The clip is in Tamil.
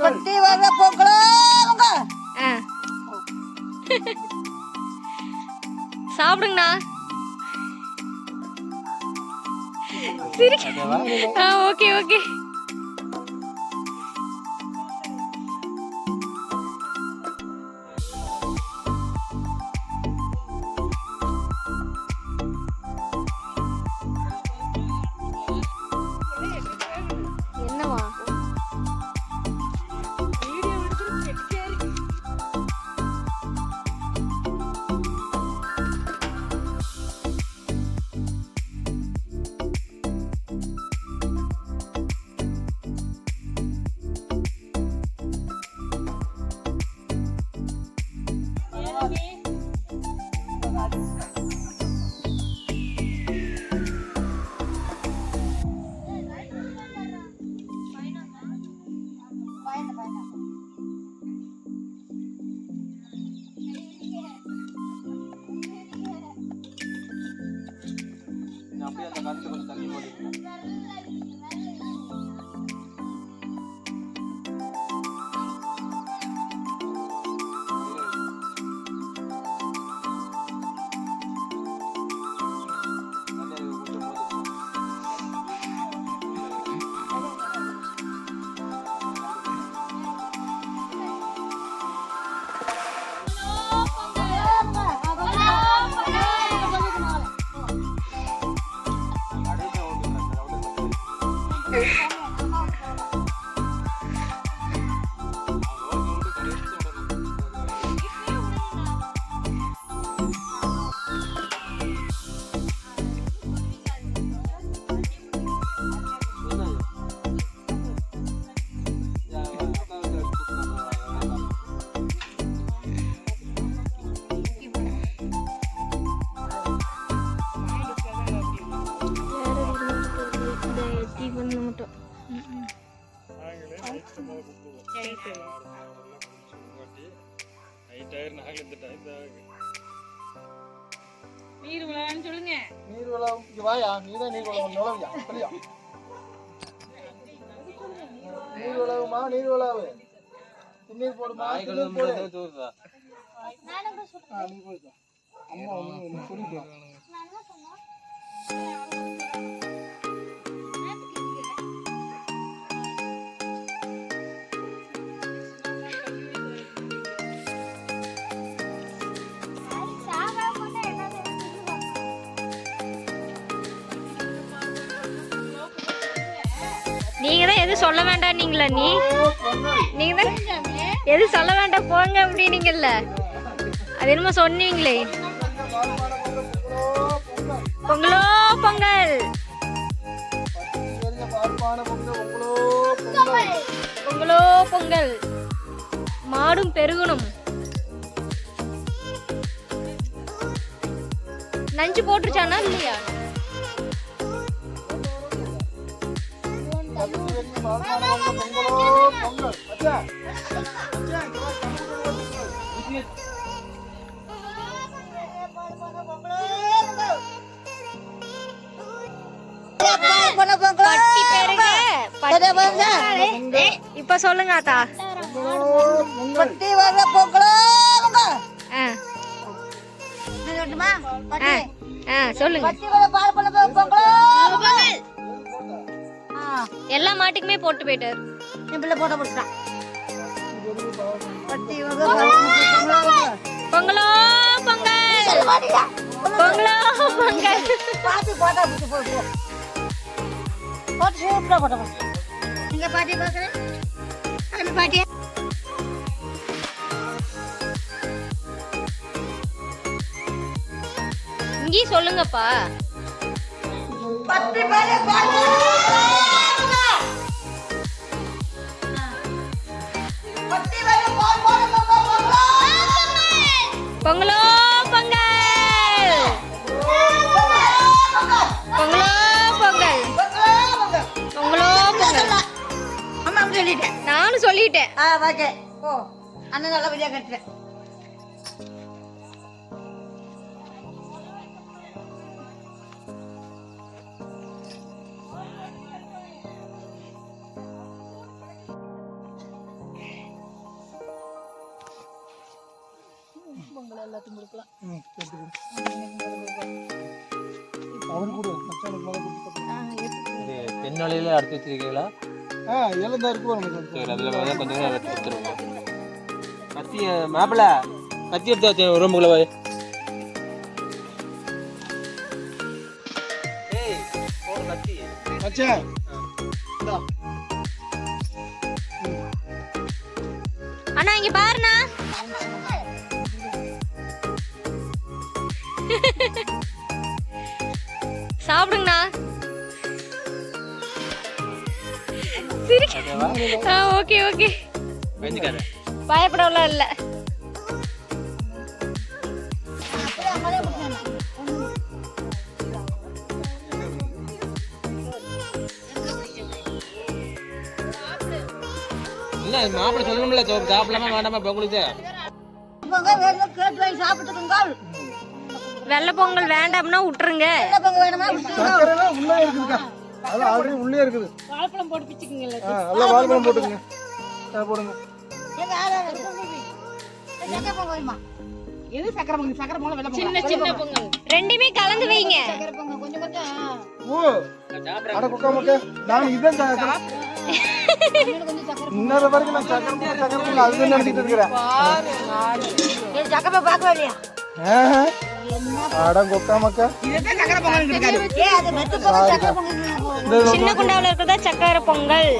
பட்டி வர பொங்கலோங்க. சாப்பிடுங்கண்ணா. Okay okay. என்னவா அப்படியே அந்த காலத்துல கொஞ்சம் தண்ணி போட்டுக்கலாம். நீர் விழான்னு சொல்லுங்க. நீர் விழா வாயா, நீதான் நீர் விழா நுழையா சொல்லியா? நீர் விழாவுமா, நீர் விழாவு நீர் போடுமா, நீர் போடு. நீ போடுதா அம்மா ஒன்று சொல்லிட்டு நீங்க தான் எதுவும் சொல்ல வேண்டாம் நீங்களா? நீங்க தான் எது சொல்ல வேண்டாம் போங்க அப்படின்னீங்கல்ல, அது என்னமோ சொன்னீங்களே. பொங்கலோ பொங்கல், பொங்கலோ பொங்கல், மாடும் பெருகணும். நஞ்சு போட்டுருச்சானா இல்லையா? இப்ப சொல்லுங்க ஆத்தா. பட்டி வர பொங்கலோங்க. சொல்லுங்க. எல்லா மாட்டுக்குமே போட்டு போயிட்டாரு. போட்ட போட்டான். பொங்கலோ பொங்கல், பொங்கலோ பொங்கல். பாட்டி போட்டா போட்டு போட்டு சூப்பரா போட்ட நீங்க பாட்டி பாக்குறேன் பாட்டி. இங்கேயும் சொல்லுங்கப்பா. பட்டி பாரு பொங்கலோ பொங்கல், பொங்கலோ பொங்கல், பொங்கலோ பொங்கல். அம்மா அப்படி சொல்லிட்டேன், நானும் சொல்லிட்டேன். ஓகே. ஓ அண்ணன் நல்லா விஜயா கட்டுறேன். ம் எடுத்துக்கோ. அவரு கூட மச்சானுக்கு மேலே கொடுத்து இது தென்னலையில அடுத்து வச்சிருக்கீங்களா? எல்லாம் தான் இருக்கு பாருங்க. சரி, அதில் வந்து கொஞ்சம் நேரம் எடுத்து கொடுத்துருங்க. கத்தி மாப்பிள்ள கத்தி எடுத்து வச்சு ரூமுக்குள்ள போய். ஏய் போடு கத்தி. மச்சான் இந்தா. அண்ணா இங்க பாருண்ணா. சாப்பிடுங்கண்ணா. ஓகே ஓகே, வெஞ்சிக்கார பயப்படலாம் இல்ல. இல்ல மாப்பிள்ள சொல்லணும்ல சாப்பிடலாமா வேண்டாமா பகுலுக்கு. வெள்ளை பொங்கல் வேண்டாம்னா விட்டுருங்க. சக்கரைலாம் உள்ளே இருக்குதுக்கா. அதெல்லாம் ஆல்ரெடி உள்ளே இருக்குது. வாழைப்பழம் போட்டு பிச்சுக்குங்க. நல்லா வாழைப்பழம் போட்டுங்க. போடுங்க. சின்ன சின்ன பொங்கல் ரெண்டுமே கலந்து வைங்க. ஓ அட குக்கா மக்கா, நான் இதான் இன்னொரு வரைக்கும் நான் சக்கரை அதுதான் நினைச்சிட்டு இருக்கிறேன். அட குக்கா மக்கா, சின்ன குண்டாவில் இருக்கிறதா சக்கரை பொங்கல்.